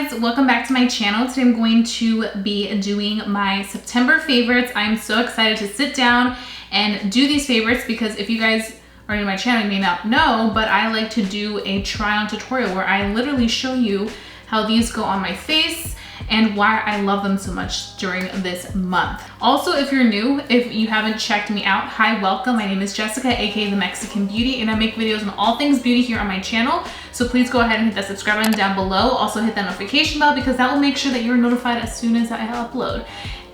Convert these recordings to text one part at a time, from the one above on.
guys, welcome back to my channel. Today I'm going to be doing my September favorites. I'm so excited to sit down and do these favorites because if you guys are new to my channel, you may not know, but I like to do a try on tutorial where I literally show you how these go on my face and why I love them so much during this month. Also, if you're new, if you haven't checked me out, hi, welcome. My name is Jessica, aka The Mexican Beauty, and I make videos on all things beauty here on my channel. So please go ahead and hit that subscribe button down below. Also hit that notification bell because that will make sure that you're notified as soon as I upload.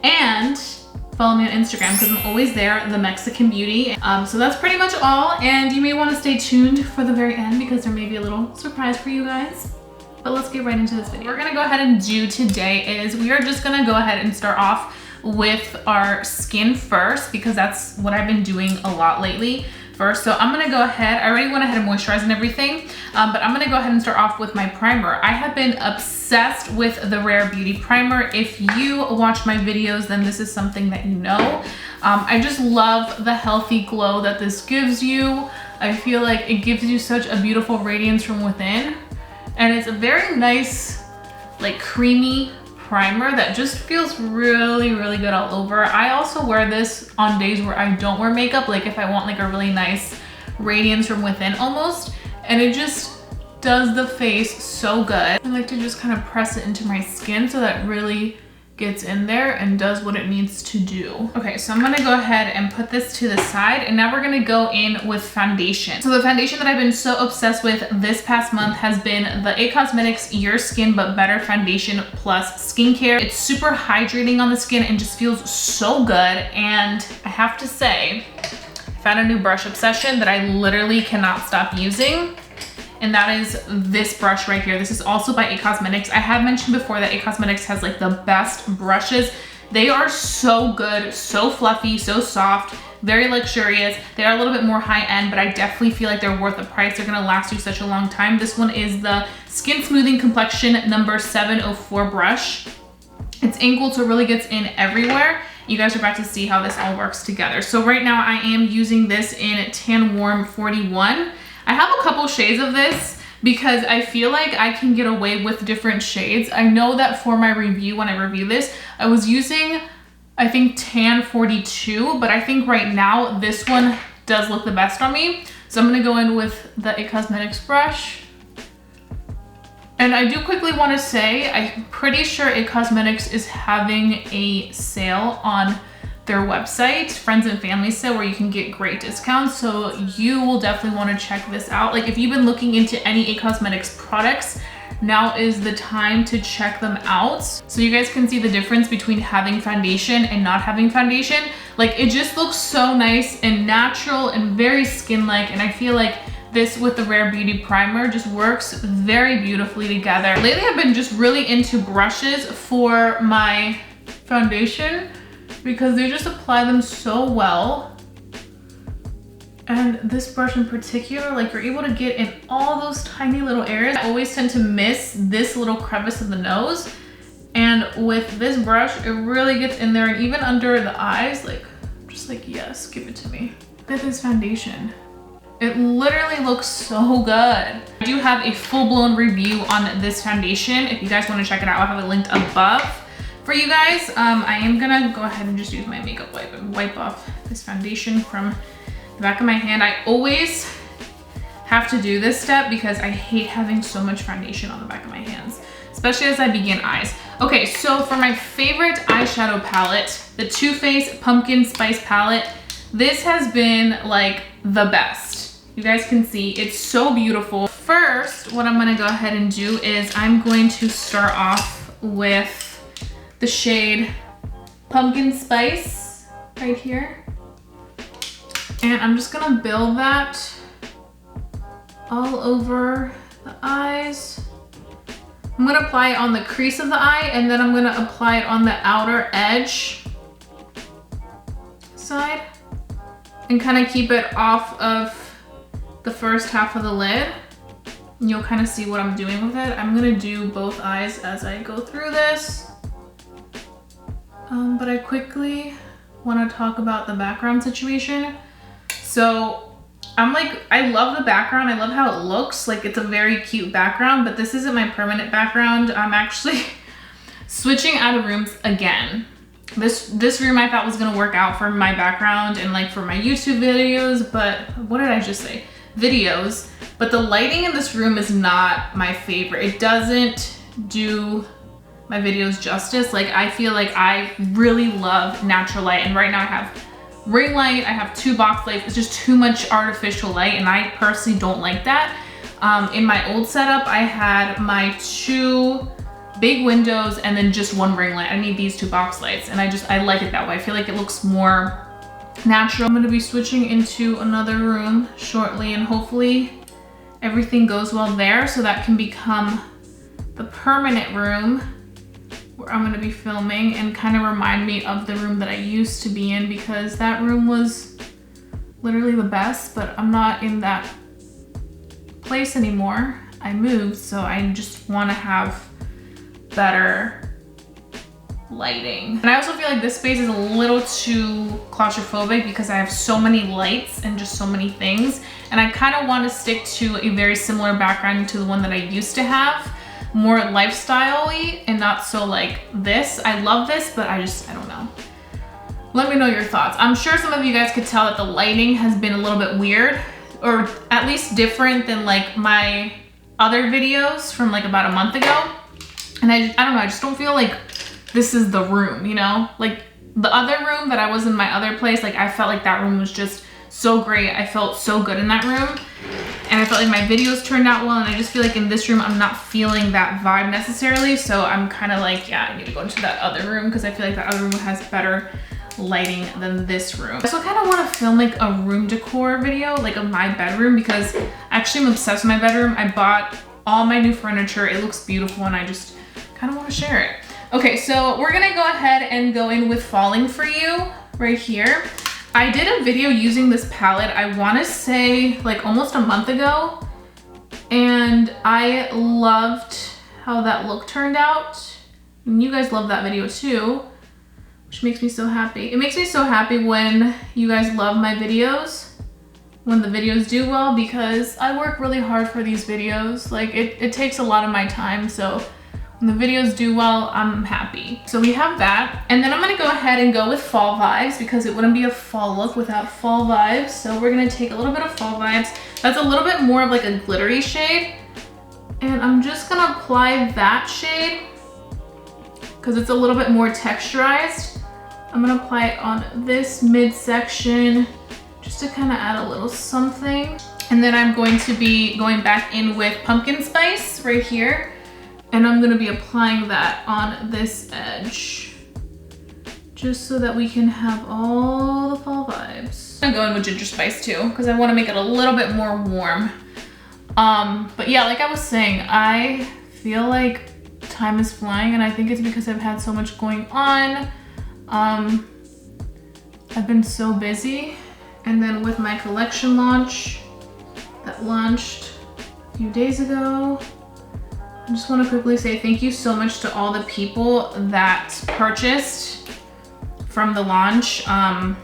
And follow me on Instagram because I'm always there, The Mexican Beauty. So that's pretty much all, and you may want to stay tuned for the very end because there may be a little surprise for you guys. But let's get right into this video. What we're gonna go ahead and do today is we are just gonna go ahead and start off with our skin first because that's what I've been doing a lot lately first. So I'm gonna go ahead, I already went ahead and moisturized and everything, but I'm gonna go ahead and start off with my primer. I have been obsessed with the Rare Beauty primer. If you watch my videos, then this is something that you know. I just love the healthy glow that this gives you. I feel like it gives you such a beautiful radiance from within. And it's a very nice, like creamy primer that just feels really, really good all over. I also wear this on days where I don't wear makeup, like if I want like a really nice radiance from within almost, and it just does the face so good. I like to just kind of press it into my skin so that it really gets in there and does what it needs to do. Okay, so I'm gonna go ahead and put this to the side, and now we're gonna go in with foundation. So the foundation that I've been so obsessed with this past month has been the IT Cosmetics Your Skin But Better Foundation Plus Skincare. It's super hydrating on the skin and just feels so good. And I have to say, I found a new brush obsession that I literally cannot stop using. And that is this brush right here. This is also by IT Cosmetics. I have mentioned before that IT Cosmetics has like the best brushes. They are so good, so fluffy, so soft, very luxurious. They are a little bit more high end, but I definitely feel like they're worth the price. They're gonna last you such a long time. This one is the Skin Smoothing Complexion number 704 brush. It's angled so it really gets in everywhere. You guys are about to see how this all works together. So right now I am using this in Tan Warm 41. I have a couple shades of this because I feel like I can get away with different shades. I know that for my review, when I review this, I was using, I think Tan 42, but I think right now this one does look the best on me. So I'm gonna go in with the IT Cosmetics brush. And I do quickly wanna say, I'm pretty sure IT Cosmetics is having a sale on their website, friends and family sale, where you can get great discounts. So you will definitely want to check this out. Like if you've been looking into any IT Cosmetics products, now is the time to check them out. So you guys can see the difference between having foundation and not having foundation. Like it just looks so nice and natural and very skin-like. And I feel like this with the Rare Beauty primer just works very beautifully together. Lately I've been just really into brushes for my foundation because they just apply them so well. And this brush in particular, like you're able to get in all those tiny little areas. I always tend to miss this little crevice of the nose. And with this brush, it really gets in there and even under the eyes, like, just like, yes, give it to me. Look at this foundation. It literally looks so good. I do have a full-blown review on this foundation. If you guys wanna check it out, I'll have it linked above. For you guys, I am gonna go ahead and just use my makeup wipe and wipe off this foundation from the back of my hand. I always have to do this step because I hate having so much foundation on the back of my hands, especially as I begin eyes. Okay, so for my favorite eyeshadow palette, the Too Faced Pumpkin Spice palette, this has been like the best. You guys can see, it's so beautiful. First, what I'm gonna go ahead and do is I'm going to start off with the shade Pumpkin Spice right here. And I'm just gonna build that all over the eyes. I'm gonna apply it on the crease of the eye, and then I'm gonna apply it on the outer edge side and kind of keep it off of the first half of the lid. And you'll kind of see what I'm doing with it. I'm gonna do both eyes as I go through this. But I quickly want to talk about the background situation. So I love the background. I love how it looks. Like it's a very cute background, but this isn't my permanent background. I'm actually switching out of rooms again. This room I thought was gonna work out for my background and like for my YouTube videos, but what did I just say? Videos. But the lighting in this room is not my favorite. It doesn't do my videos justice. Like I feel like I really love natural light, and right now I have ring light, I have 2 box lights. It's just too much artificial light, and I personally don't like that. In my old setup, I had my 2 big windows and then just 1 ring light. I need these 2 box lights, and I like it that way. I feel like it looks more natural. I'm gonna be switching into another room shortly, and hopefully everything goes well there, so that can become the permanent room where I'm gonna be filming and kind of remind me of the room that I used to be in, because that room was literally the best, but I'm not in that place anymore. I moved, so I just wanna have better lighting. And I also feel like this space is a little too claustrophobic because I have so many lights and just so many things. And I kind of want to stick to a very similar background to the one that I used to have. More lifestyle-y and not so like this. I love this, but I don't know. Let me know your thoughts. I'm sure some of you guys could tell that the lighting has been a little bit weird, or at least different than like my other videos from like about a month ago. And I don't know, I just don't feel like this is the room, you know? Like the other room that I was in my other place, like I felt like that room was just so great. I felt so good in that room. And I felt like my videos turned out well, and I just feel like in this room, I'm not feeling that vibe necessarily. So I'm kind of like, yeah, I need to go into that other room because I feel like that other room has better lighting than this room. I also kind of want to film like a room decor video, like of my bedroom, because actually I'm obsessed with my bedroom. I bought all my new furniture. It looks beautiful, and I just kind of want to share it. Okay, so we're gonna go ahead and go in with Falling For You right here. I did a video using this palette, I wanna say like almost a month ago, and I loved how that look turned out. And you guys love that video too, which makes me so happy. It makes me so happy when you guys love my videos, when the videos do well, because I work really hard for these videos. Like it takes a lot of my time, so when the videos do well, I'm happy. So we have that. And then I'm gonna go ahead and go with fall vibes, because it wouldn't be a fall look without fall vibes. So we're gonna take a little bit of fall vibes. That's a little bit more of like a glittery shade. And I'm just gonna apply that shade because it's a little bit more texturized. I'm gonna apply it on this midsection just to kind of add a little something. And then I'm going to be going back in with pumpkin spice right here. And I'm gonna be applying that on this edge, just so that we can have all the fall vibes. I'm gonna go in with ginger spice too, because I wanna make it a little bit more warm. But yeah, like I was saying, I feel like time is flying, and I think it's because I've had so much going on. I've been so busy. And then with my collection launch that launched a few days ago, I just want to quickly say thank you so much to all the people that purchased from the launch. I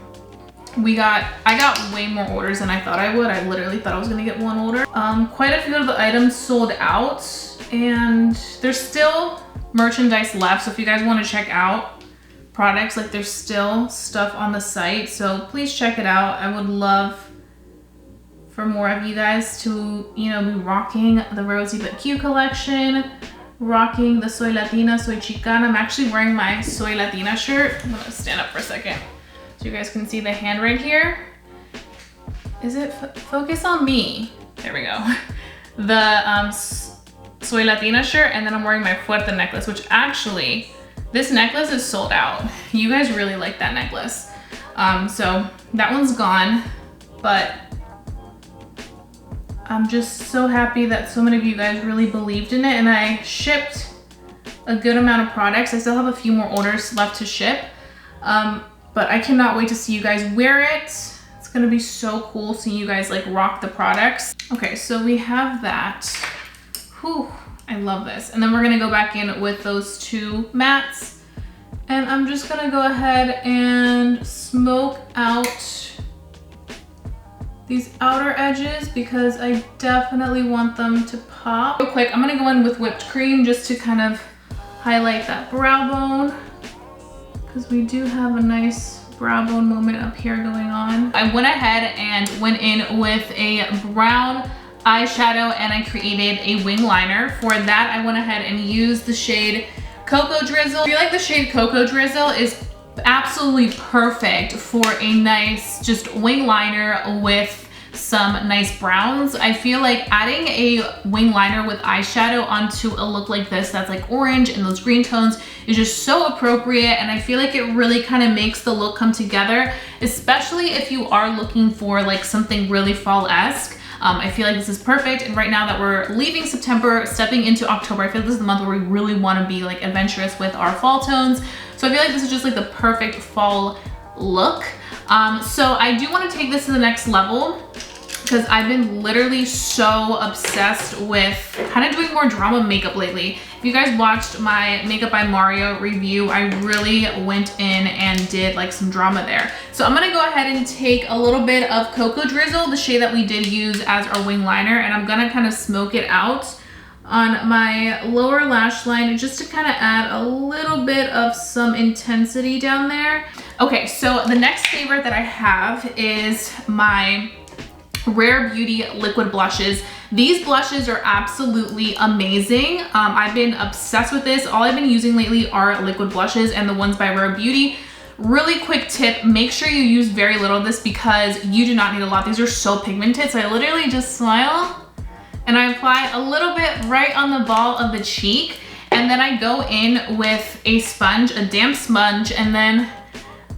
got way more orders than I thought I would. I literally thought I was gonna get 1 order. Quite a few of the items sold out, and there's still merchandise left. So if you guys want to check out products, like there's still stuff on the site. So please check it out. I would love for more of you guys to, you know, be rocking the Rosy But Cute collection, rocking the Soy Latina, Soy Chicana. I'm actually wearing my Soy Latina shirt. I'm gonna stand up for a second so you guys can see the hand right here. Is it focus on me? There we go. The Soy Latina shirt, and then I'm wearing my Fuerte necklace, which actually, this necklace is sold out. You guys really like that necklace. So that one's gone, but I'm just so happy that so many of you guys really believed in it, and I shipped a good amount of products. I still have a few more orders left to ship, but I cannot wait to see you guys wear it. It's gonna be so cool seeing you guys like rock the products. Okay, so we have that. Whew, I love this. And then we're gonna go back in with those 2 mattes, and I'm just gonna go ahead and smoke out these outer edges because I definitely want them to pop. Real quick, I'm gonna go in with whipped cream just to kind of highlight that brow bone because we do have a nice brow bone moment up here going on. I went ahead and went in with a brown eyeshadow and I created a wing liner. For that, I went ahead and used the shade Cocoa Drizzle. I feel like the shade Cocoa Drizzle is absolutely perfect for a nice just wing liner with some nice browns. I feel like adding a wing liner with eyeshadow onto a look like this that's like orange and those green tones is just so appropriate, and I feel like it really kind of makes the look come together, especially if you are looking for like something really fall-esque. I feel like this is perfect, and right now that we're leaving September, stepping into October, I feel like this is the month where we really want to be like adventurous with our fall tones. So I feel like this is just like the perfect fall look. So I do want to take this to the next level because I've been literally so obsessed with kind of doing more drama makeup lately. If you guys watched my Makeup by Mario review, I really went in and did like some drama there. So I'm gonna go ahead and take a little bit of Cocoa Drizzle, the shade that we did use as our wing liner, and I'm gonna kind of smoke it out on my lower lash line just to kind of add a little bit of some intensity down there. Okay, so the next favorite that I have is my Rare Beauty liquid blushes. These blushes are absolutely amazing. I've been obsessed with this. All I've been using lately are liquid blushes and the ones by Rare Beauty. Really quick tip, make sure you use very little of this because you do not need a lot. These are so pigmented, so I literally just smile and I apply a little bit right on the ball of the cheek, and then I go in with a sponge, a damp sponge, and then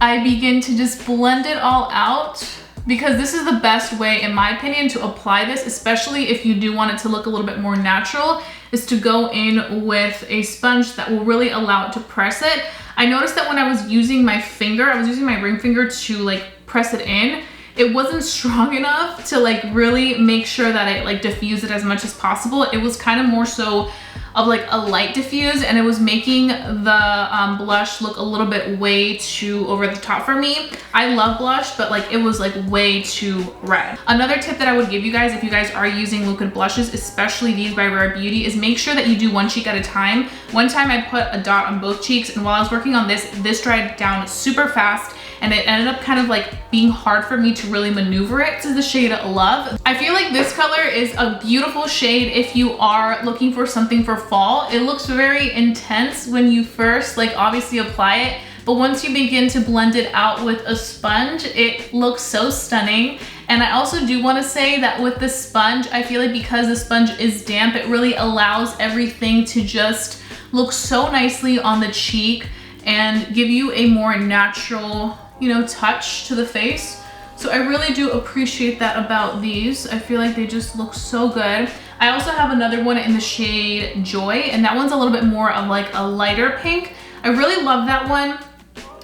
I begin to just blend it all out, because this is the best way, in my opinion, to apply this, especially if you do want it to look a little bit more natural, is to go in with a sponge that will really allow it to press it. I noticed that when I was using my finger, I was using my ring finger to like press it in, it wasn't strong enough to like really make sure that it like diffused it as much as possible. It was kind of more so of like a light diffuse, and it was making the blush look a little bit way too over the top for me. I love blush, but like it was like way too red. Another tip that I would give you guys if you guys are using liquid blushes, especially these by Rare Beauty, is make sure that you do one cheek at a time. One time I put a dot on both cheeks, and while I was working on this dried down super fast, and it ended up kind of like being hard for me to really maneuver it. This is the shade Love. I feel like this color is a beautiful shade if you are looking for something for fall. It looks very intense when you first like obviously apply it, but once you begin to blend it out with a sponge, it looks so stunning. And I also do want to say that with the sponge, I feel like because the sponge is damp, it really allows everything to just look so nicely on the cheek and give you a more natural, you know, touch to the face. So I really do appreciate that about these. I feel like they just look so good. I also have another one in the shade Joy, and that one's a little bit more of like a lighter pink. I really love that one,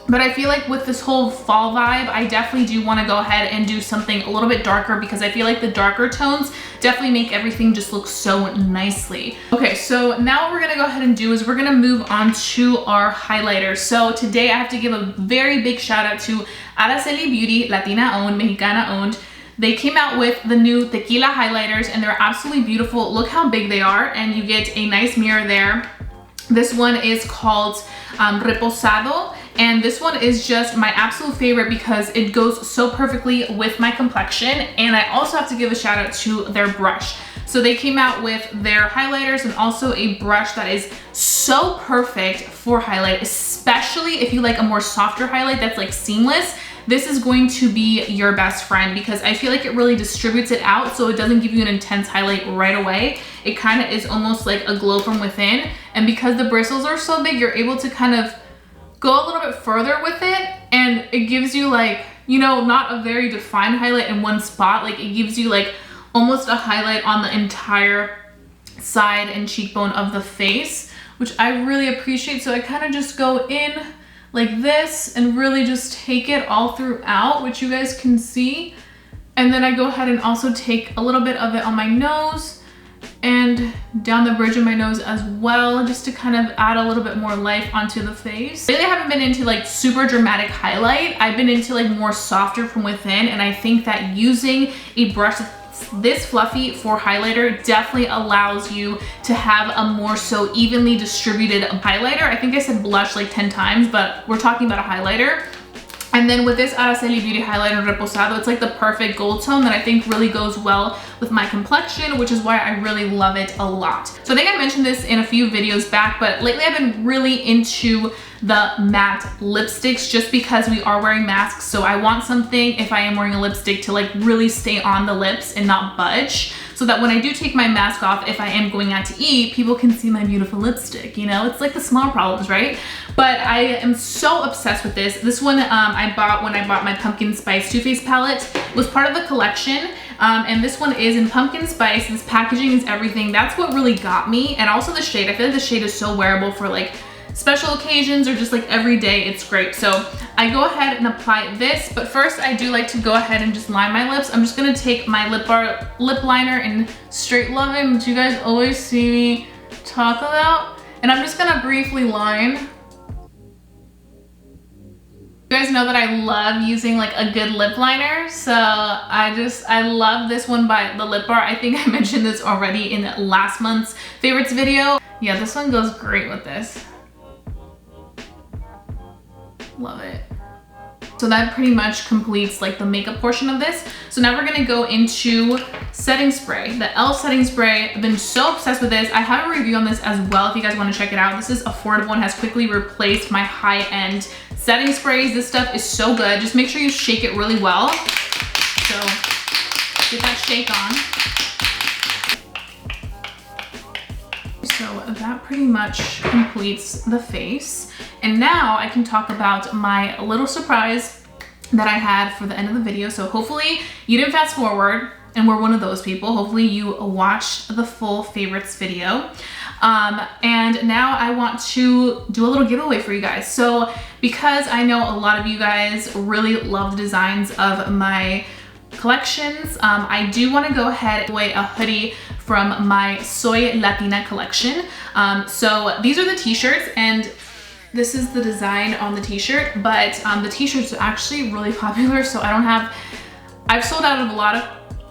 but I feel like with this whole fall vibe, I definitely do want to go ahead and do something a little bit darker because I feel like the darker tones definitely make everything just look so nicely. Okay, so now what we're gonna go ahead and do is we're gonna move on to our highlighters. So today I have to give a very big shout out to Araceli Beauty, Latina owned, Mexicana owned. They came out with the new tequila highlighters and they're absolutely beautiful. Look how big they are, and you get a nice mirror there. This one is called Reposado, and this one is just my absolute favorite because it goes so perfectly with my complexion. And I also have to give a shout out to their brush. So they came out with their highlighters and also a brush that is so perfect for highlight, especially if you like a more softer highlight that's like seamless. This is going to be your best friend because I feel like it really distributes it out, so it doesn't give you an intense highlight right away. It kind of is almost like a glow from within, and because the bristles are so big, you're able to kind of go a little bit further with it, and it gives you like, you know, not a very defined highlight in one spot. Like it gives you like almost a highlight on the entire side and cheekbone of the face, which I really appreciate. So I kind of just go in like this and really just take it all throughout, which you guys can see. And then I go ahead and also take a little bit of it on my nose and down the bridge of my nose as well, just to kind of add a little bit more life onto the face. Lately I haven't been into like super dramatic highlight. I've been into like more softer from within, and I think that using a brush this fluffy for highlighter definitely allows you to have a more so evenly distributed highlighter. I think I said blush like 10 times, but we're talking about a highlighter. And then with this Araceli Beauty Highlighter Reposado, it's like the perfect gold tone that I think really goes well with my complexion, which is why I really love it a lot. So I think I mentioned this in a few videos back, but lately I've been really into the matte lipsticks just because we are wearing masks. So I want something, if I am wearing a lipstick, to like really stay on the lips and not budge, so that when I do take my mask off, if I am going out to eat, people can see my beautiful lipstick, you know? It's like the small problems, right? But I am so obsessed with this. This one I bought when I bought my Pumpkin Spice Too Faced palette. It was part of the collection. And this one is in Pumpkin Spice. This packaging is everything. That's what really got me. And also the shade. I feel like the shade is so wearable for like special occasions or just like every day. It's great. So I go ahead and apply this, but first I do like to go ahead and just line my lips. I'm just gonna take my lip liner in Straight Lovin', which you guys always see me talk about. And I'm just gonna briefly line. You guys know that I love using like a good lip liner, so I love this one by the Lip Bar. I think I mentioned this already in last month's favorites video. Yeah, this one goes great with this. Love it. So that pretty much completes like the makeup portion of this. So now we're gonna go into setting spray, the e.l.f. setting spray. I've been so obsessed with this. I have a review on this as well if you guys wanna check it out. This is affordable and has quickly replaced my high-end setting sprays. This stuff is so good. Just make sure you shake it really well. So get that shake on. So that pretty much completes the face. And now I can talk about my little surprise that I had for the end of the video. So hopefully you didn't fast forward and we're one of those people. Hopefully you watched the full favorites video. And now I want to do a little giveaway for you guys. So because I know a lot of you guys really love the designs of my collections, I do want to go ahead and give away a hoodie from my Soy Latina collection. So these are the t-shirts, and this is the design on the t-shirt, but the t-shirts are actually really popular. So I've sold out of a lot of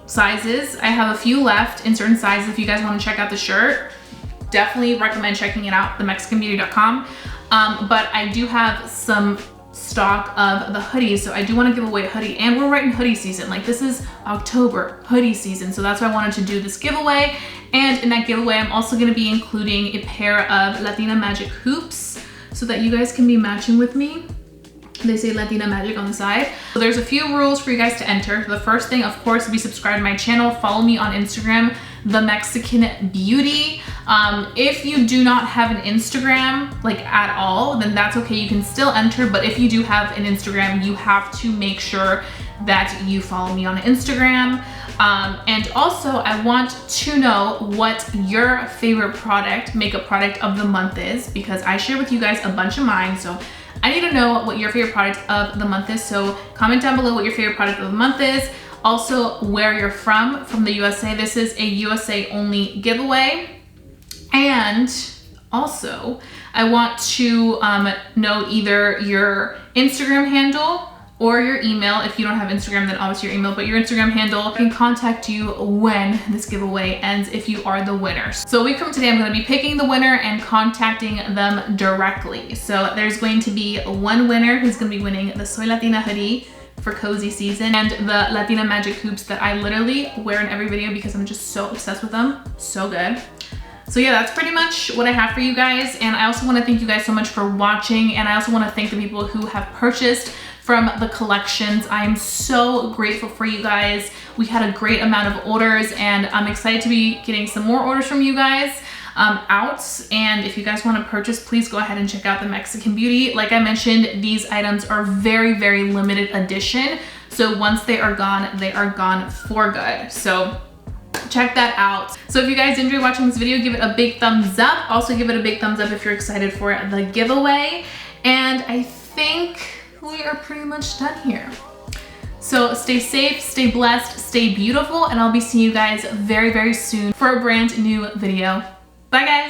sizes. I have a few left in certain sizes. If you guys want to check out the shirt, definitely recommend checking it out, themexicanbeauty.com. But I do have some stock of the hoodies, so I do want to give away a hoodie, and we're right in hoodie season. Like, this is October hoodie season, so that's why I wanted to do this giveaway. And in that giveaway, I'm also going to be including a pair of Latina Magic hoops so that you guys can be matching with me. They say Latina Magic on the side. So there's a few rules for you guys to enter. The first thing, of course, be subscribed to my channel. Follow me on Instagram, The Mexican Beauty. If you do not have an Instagram, like at all, then that's okay. You can still enter, but if you do have an Instagram, you have to make sure that you follow me on Instagram. And also, I want to know what your favorite product, makeup product of the month is, because I share with you guys a bunch of mine. So I need to know what your favorite product of the month is. So comment down below what your favorite product of the month is. Also, where you're from the USA. This is a USA only giveaway. And also, I want to know either your Instagram handle or your email. If you don't have Instagram, then obviously your email, but your Instagram handle. I can contact you when this giveaway ends if you are the winner. So a week from today, I'm gonna be picking the winner and contacting them directly. So there's going to be one winner who's gonna be winning the Soy Latina hoodie for cozy season and the Latina Magic hoops that I literally wear in every video because I'm just so obsessed with them. So good. So yeah, that's pretty much what I have for you guys. And I also want to thank you guys so much for watching. And I also want to thank the people who have purchased from the collections. I am so grateful for you guys. We had a great amount of orders, and I'm excited to be getting some more orders from you guys out. And if you guys want to purchase, please go ahead and check out The Mexican Beauty. Like I mentioned, these items are very, very limited edition. So once they are gone for good. So check that out. So if you guys enjoyed watching this video, give it a big thumbs up. Also give it a big thumbs up if you're excited for the giveaway. And I think we are pretty much done here. So stay safe, stay blessed, stay beautiful, and I'll be seeing you guys very, very soon for a brand new video. Bye guys.